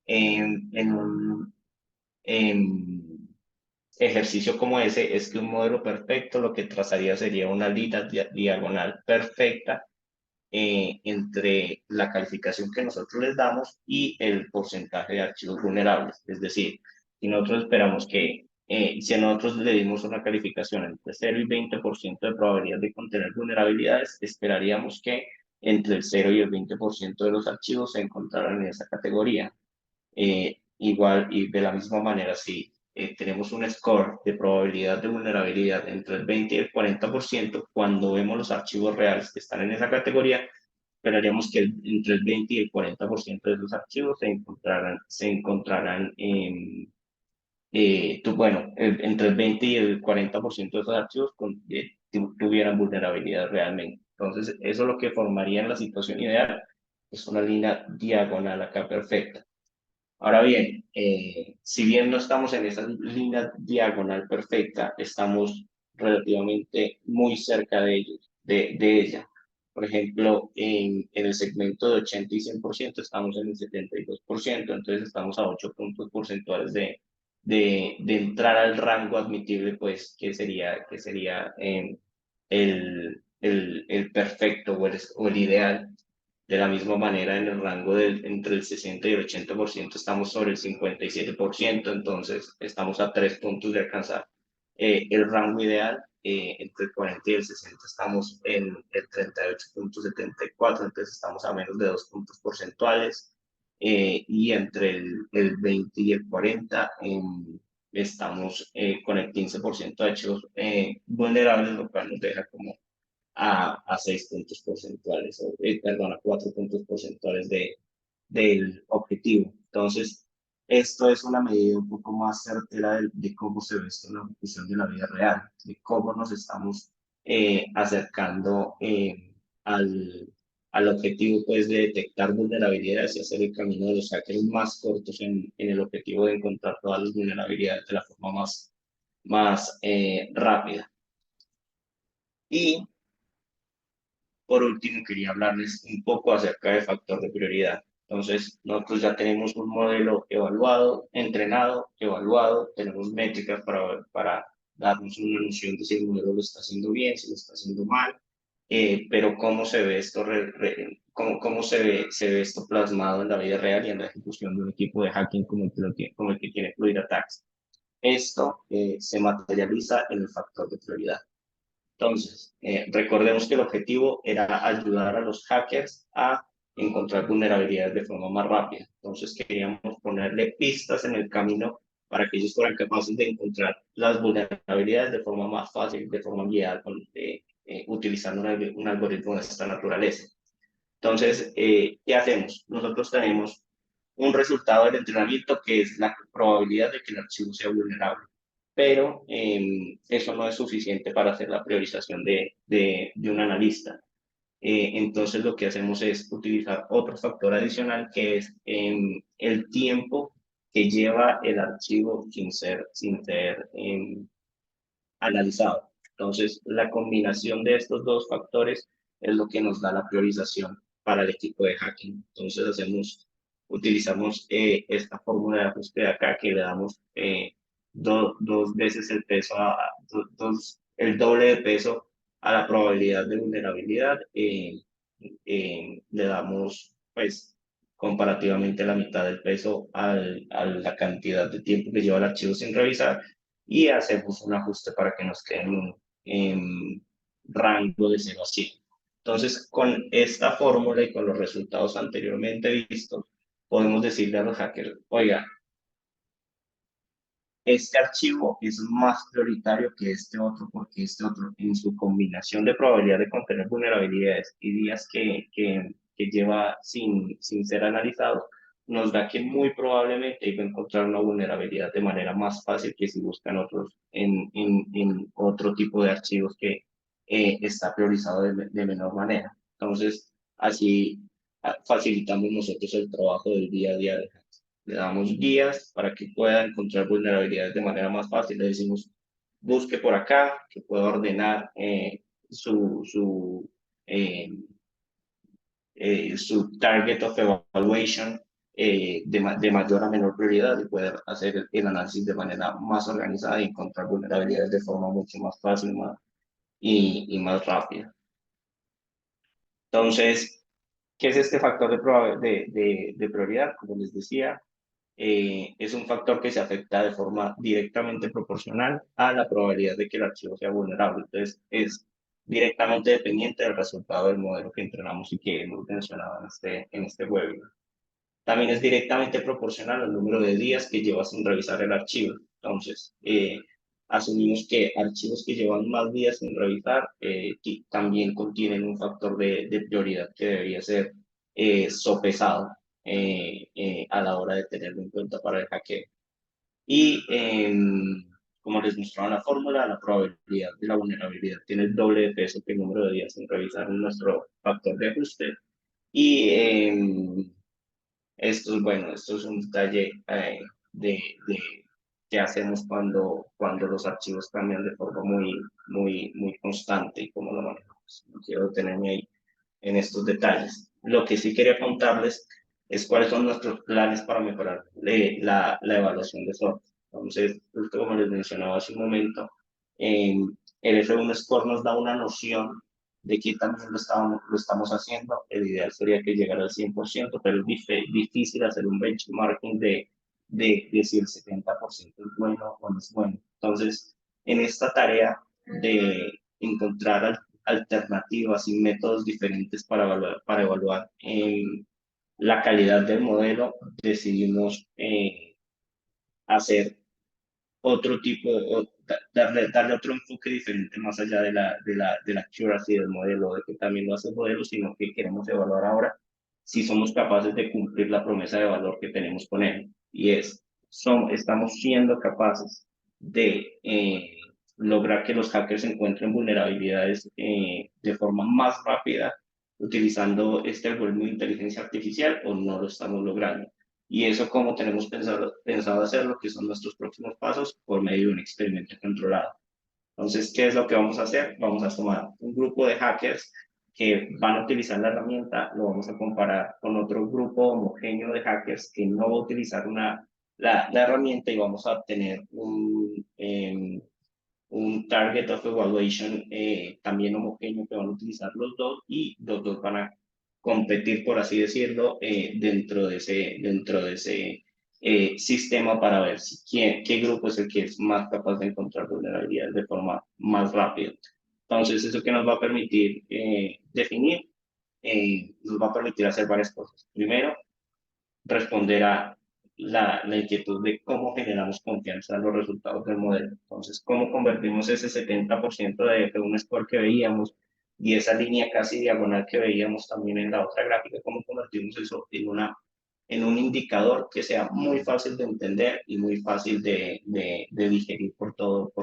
en un ejercicio como ese es que un modelo perfecto lo que trazaría sería una línea diagonal perfecta entre la calificación que nosotros les damos y el porcentaje de archivos vulnerables. Es decir, si nosotros esperamos que, si nosotros le dimos una calificación entre 0 y 20% de probabilidad de contener vulnerabilidades, esperaríamos que entre el 0 y el 20% de los archivos se encontraran en esa categoría. Igual y de la misma manera, si tenemos un score de probabilidad de vulnerabilidad entre el 20 y el 40%, cuando vemos los archivos reales que están en esa categoría, esperaríamos que entre el 20 y el 40% de esos archivos se encontrarán en, entre el 20 y el 40% de esos archivos tuvieran vulnerabilidad realmente. Entonces, eso es lo que formaría en la situación ideal, es una línea diagonal acá perfecta. Ahora bien, si bien no estamos en esa línea diagonal perfecta, estamos relativamente muy cerca de ellos, de ella. Por ejemplo, en el segmento de 80 y 100% estamos en el 72%, entonces estamos a 8 puntos porcentuales de entrar al rango admitible, pues, que sería el perfecto o el ideal. De la misma manera, en el rango entre el 60 y el 80% estamos sobre el 57%, entonces estamos a 3 puntos de alcanzar el rango ideal. entre el 40 y el 60 estamos en el 38,74, entonces estamos a menos de 2 puntos porcentuales. Y entre el 20 y el 40 estamos con el 15% de archivos vulnerables, lo cual nos deja como a 6 puntos porcentuales, perdón, a 4 puntos porcentuales del objetivo. Entonces, esto es una medida un poco más certera de cómo se ve esto en la ejecución de la vida real, de cómo nos estamos acercando al objetivo pues, de detectar vulnerabilidades y hacer el camino de los hackers más cortos en el objetivo de encontrar todas las vulnerabilidades de la forma más rápida. Y por último, quería hablarles un poco acerca del factor de prioridad. Entonces, nosotros ya tenemos un modelo evaluado, entrenado, evaluado, tenemos métricas para darnos una noción de si el modelo lo está haciendo bien, si lo está haciendo mal, pero cómo se ve esto, cómo se ve esto plasmado en la vida real y en la ejecución de un equipo de hacking como el que tiene Fluid Attacks. Esto se materializa en el factor de prioridad. Entonces, recordemos que el objetivo era ayudar a los hackers a encontrar vulnerabilidades de forma más rápida. Entonces, queríamos ponerle pistas en el camino para que ellos fueran capaces de encontrar las vulnerabilidades de forma más fácil, de forma guiada, utilizando un algoritmo de esta naturaleza. Entonces, ¿qué hacemos? Nosotros tenemos un resultado del entrenamiento que es la probabilidad de que el archivo sea vulnerable, pero eso no es suficiente para hacer la priorización de un analista. Entonces lo que hacemos es utilizar otro factor adicional que es el tiempo que lleva el archivo sin ser analizado. Entonces la combinación de estos dos factores es lo que nos da la priorización para el equipo de hacking. Entonces utilizamos esta fórmula de ajuste de acá que le damos dos veces el peso, el doble de peso a la probabilidad de vulnerabilidad. Le damos, pues, comparativamente la mitad del peso a la cantidad de tiempo que lleva el archivo sin revisar y hacemos un ajuste para que nos quede en rango de 0 a 100. Entonces, con esta fórmula y con los resultados anteriormente vistos, podemos decirle a los hackers, oiga, este archivo es más prioritario que este otro porque este otro, en su combinación de probabilidad de contener vulnerabilidades y días que lleva sin ser analizado, nos da que muy probablemente iba a encontrar una vulnerabilidad de manera más fácil que si buscan otros en otro tipo de archivos que está priorizado de menor manera. Entonces, así facilitamos nosotros el trabajo del día a día. Le damos guías para que pueda encontrar vulnerabilidades de manera más fácil. Le decimos, busque por acá, que pueda ordenar eh, su target of evaluation de mayor a menor prioridad y poder hacer el análisis de manera más organizada y encontrar vulnerabilidades de forma mucho más fácil y más rápida. Entonces, ¿qué es este factor de prioridad? Como les decía, es un factor que se afecta de forma directamente proporcional a la probabilidad de que el archivo sea vulnerable. Entonces, es directamente dependiente del resultado del modelo que entrenamos y que hemos mencionado en este webinar. También es directamente proporcional al número de días que lleva sin revisar el archivo. Entonces, asumimos que archivos que llevan más días sin revisar también contienen un factor de prioridad que debería ser sopesado a la hora de tenerlo en cuenta para el hackeo. Y como les mostraba la fórmula, la probabilidad de la vulnerabilidad tiene el doble de peso que el número de días sin revisar en nuestro factor de ajuste. Y esto es un detalle de que hacemos cuando los archivos cambian de forma muy constante y cómo lo manejamos. No quiero detenerme ahí en estos detalles. Lo que sí quería contarles es cuáles son nuestros planes para mejorar la evaluación de software. Entonces, justo como les mencionaba hace un momento, el F1 Score nos da una noción de que también lo estamos haciendo. El ideal sería que llegara al 100%, pero es difícil hacer un benchmarking de si el 70% es bueno o no es bueno. Entonces, en esta tarea de encontrar alternativas y métodos diferentes para evaluar la calidad del modelo, decidimos hacer otro tipo, darle otro enfoque diferente más allá de la accuracy del modelo, de que también lo hace el modelo, sino que queremos evaluar ahora si somos capaces de cumplir la promesa de valor que tenemos con él. Y estamos siendo capaces de lograr que los hackers encuentren vulnerabilidades de forma más rápida utilizando este algoritmo de inteligencia artificial, o no lo estamos logrando. Y eso, como tenemos pensado hacerlo, que son nuestros próximos pasos, por medio de un experimento controlado. Entonces, ¿qué es lo que vamos a hacer? Vamos a tomar un grupo de hackers que van a utilizar la herramienta, lo vamos a comparar con otro grupo homogéneo de hackers que no va a utilizar la herramienta, y vamos a obtener un target of evaluation también homogéneo que van a utilizar los dos, y los dos van a competir, por así decirlo, dentro de ese sistema, para ver qué grupo es el que es más capaz de encontrar vulnerabilidades de forma más rápida. Entonces, eso que nos va a permitir definir, nos va a permitir hacer varias cosas. Primero, responder a la inquietud de cómo generamos confianza en los resultados del modelo. Entonces, cómo convertimos ese 70% de un score que veíamos y esa línea casi diagonal que veíamos también en la otra gráfica, cómo convertimos eso en un indicador que sea muy fácil de entender y muy fácil de digerir por todo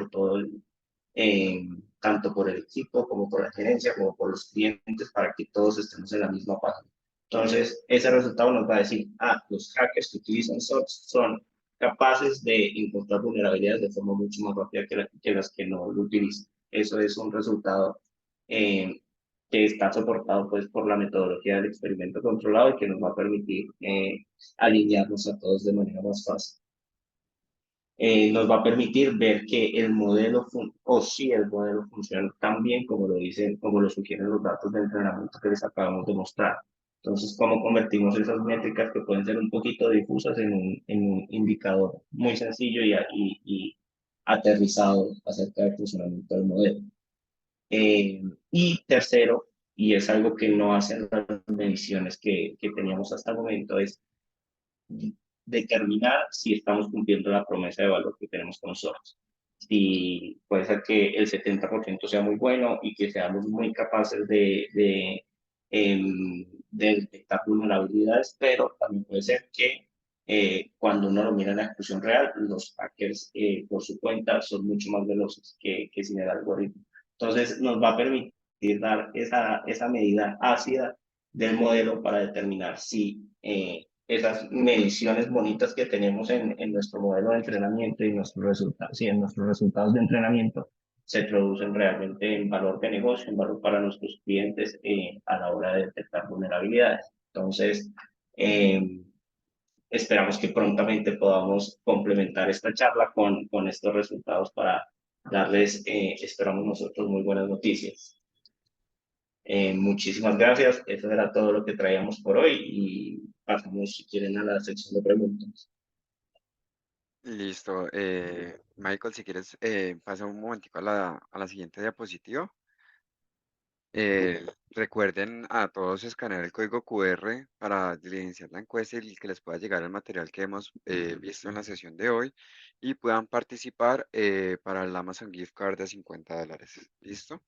eh, tanto por el equipo como por la gerencia como por los clientes, para que todos estemos en la misma página. Entonces, ese resultado nos va a decir, los hackers que utilizan SOX son capaces de encontrar vulnerabilidades de forma mucho más rápida que las que no lo utilizan. Eso es un resultado eh, que está soportado, pues, por la metodología del experimento controlado, y que nos va a permitir alinearnos a todos de manera más fácil. Nos va a permitir ver que el modelo, o si el modelo funciona tan bien como lo sugieren los datos de entrenamiento que les acabamos de mostrar. Entonces, ¿cómo convertimos esas métricas que pueden ser un poquito difusas en un indicador muy sencillo y aterrizado acerca del funcionamiento del modelo? Y tercero, y es algo que no hacen las mediciones que teníamos hasta el momento, es determinar si estamos cumpliendo la promesa de valor que tenemos con nosotros. Si puede ser que el 70% sea muy bueno y que seamos muy capaces de detectar vulnerabilidades, pero también puede ser que cuando uno lo mira en la ejecución real, los hackers por su cuenta son mucho más veloces que sin el algoritmo. Entonces, nos va a permitir dar esa medida ácida del modelo para determinar si esas mediciones bonitas que tenemos en nuestro modelo de entrenamiento y en nuestros resultados de entrenamiento se traducen realmente en valor de negocio, en valor para nuestros clientes a la hora de detectar vulnerabilidades. Entonces, esperamos que prontamente podamos complementar esta charla con estos resultados para darles, esperamos nosotros, muy buenas noticias. Muchísimas gracias. Eso era todo lo que traíamos por hoy, y pasamos, si quieren, a la sección de preguntas. Listo. Michael, si quieres, pasa un momentico a la siguiente diapositiva. Recuerden a todos escanear el código QR para diligenciar la encuesta y que les pueda llegar el material que hemos visto en la sesión de hoy, y puedan participar para el Amazon Gift Card de $50. ¿Listo?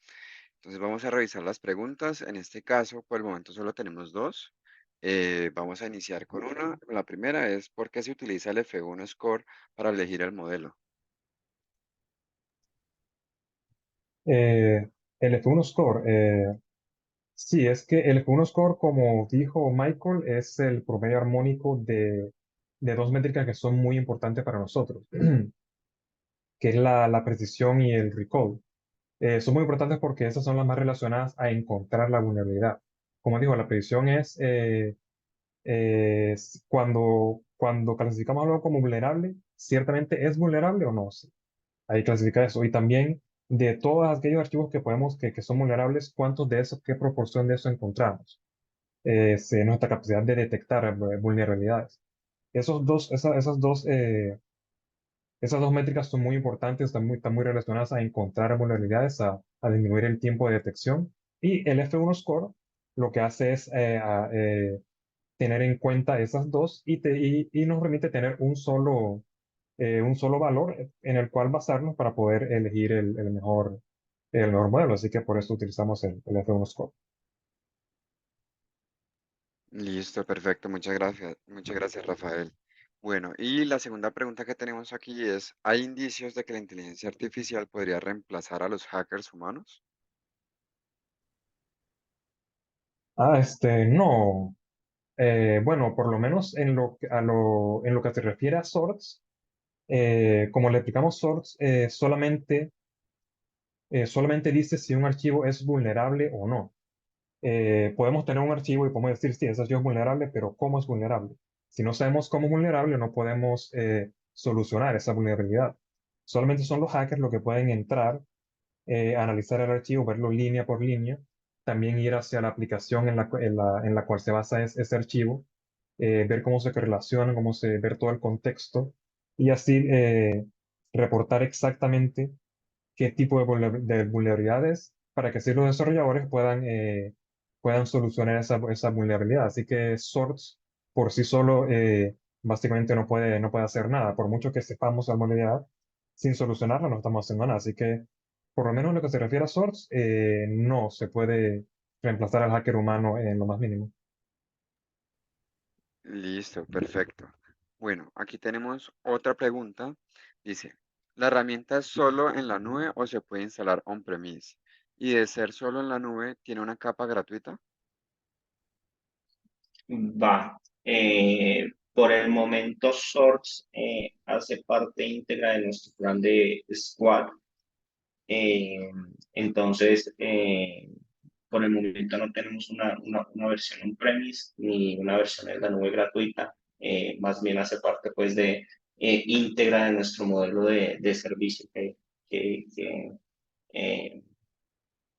Entonces vamos a revisar las preguntas. En este caso, por el momento solo tenemos dos. Vamos a iniciar con una. La primera es: ¿por qué se utiliza el F1 Score para elegir el modelo? El F1 Score, sí, es que el F1 Score, como dijo Michael, es el promedio armónico de dos métricas que son muy importantes para nosotros, que es la precisión y el recall. Son muy importantes porque esas son las más relacionadas a encontrar la vulnerabilidad. Como digo, la precisión es cuando clasificamos algo como vulnerable, ciertamente es vulnerable o no. Sí. Ahí clasifica eso. Y también de todos aquellos archivos que son vulnerables, ¿cuántos de esos, qué proporción de eso encontramos? Es nuestra capacidad de detectar vulnerabilidades. Esas dos Esas dos métricas son muy importantes, están muy relacionadas a encontrar vulnerabilidades, a disminuir el tiempo de detección. Y el F1 Score lo que hace es tener en cuenta esas dos y nos permite tener un solo valor en el cual basarnos para poder elegir el mejor modelo. Así que por eso utilizamos el F1 Score. Listo, perfecto. Muchas gracias, Rafael. Bueno, y la segunda pregunta que tenemos aquí es, ¿hay indicios de que la inteligencia artificial podría reemplazar a los hackers humanos? No. Bueno, por lo menos en lo que se refiere a sorts, como le aplicamos sorts, solamente dice si un archivo es vulnerable o no. Podemos tener un archivo y podemos decir, sí, ese archivo es vulnerable, pero ¿cómo es vulnerable? Si no sabemos cómo es vulnerable, no podemos solucionar esa vulnerabilidad. Solamente son los hackers los que pueden entrar, analizar el archivo, verlo línea por línea, también ir hacia la aplicación en la cual se basa ese archivo, ver cómo se relacionan, ver todo el contexto y así reportar exactamente qué tipo de vulnerabilidades para que así los desarrolladores puedan solucionar esa vulnerabilidad. Así que Sorts por sí solo básicamente no puede hacer nada. Por mucho que sepamos la vulnerabilidad, sin solucionarla no estamos haciendo nada. Así que, por lo menos en lo que se refiere a Sorts, no se puede reemplazar al hacker humano en lo más mínimo. Listo, perfecto. Bueno, aquí tenemos otra pregunta. Dice, ¿la herramienta es solo en la nube o se puede instalar on-premise? Y de ser solo en la nube, ¿tiene una capa gratuita? Va. Por el momento, Source hace parte íntegra de nuestro plan de Squad. Eh, entonces, por el momento no tenemos una versión on-premise ni una versión en la nube gratuita. Más bien hace parte pues de íntegra de nuestro modelo de servicio que eh,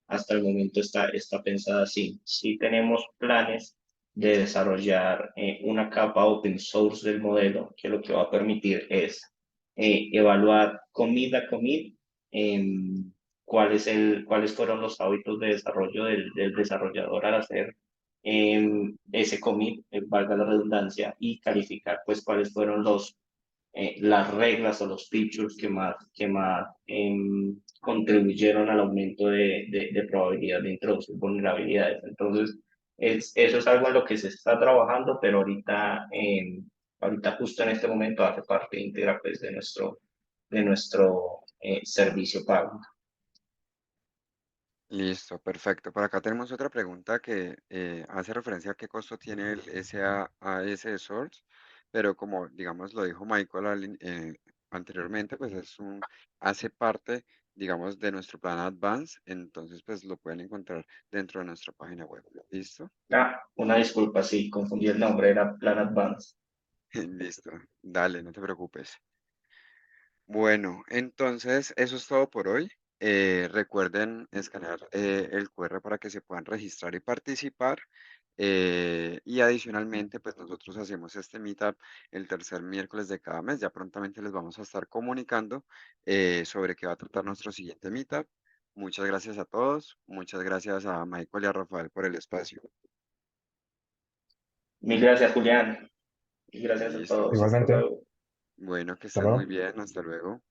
hasta el momento está pensada así. Sí tenemos planes de desarrollar una capa open source del modelo que lo que va a permitir es evaluar commit a commit cuáles fueron los hábitos de desarrollo del desarrollador al hacer ese commit, valga la redundancia, y calificar pues cuáles fueron las reglas o los features que más contribuyeron al aumento de probabilidad de introducir vulnerabilidades. Entonces, eso es algo en lo que se está trabajando, pero ahorita justo en este momento hace parte íntegra pues, de nuestro servicio pago. Listo, perfecto. Por acá tenemos otra pregunta que hace referencia a qué costo tiene el SaaS de Source, pero como digamos lo dijo Michael anteriormente, pues hace parte, digamos, de nuestro plan Advance, entonces pues lo pueden encontrar dentro de nuestra página web. ¿Listo? Ah, una disculpa, sí, confundí el nombre, era Plan Advance. Listo, dale, no te preocupes. Bueno, entonces eso es todo por hoy. Recuerden escanear el QR para que se puedan registrar y participar. Y adicionalmente, pues nosotros hacemos este meetup el tercer miércoles de cada mes. Ya prontamente les vamos a estar comunicando sobre qué va a tratar nuestro siguiente meetup. Muchas gracias a todos. Muchas gracias a Michael y a Rafael por el espacio. Mil gracias, Julián, y gracias a Listo. todos. Hasta Igualmente, luego. Bueno, que hasta estén muy luego. bien. Hasta luego.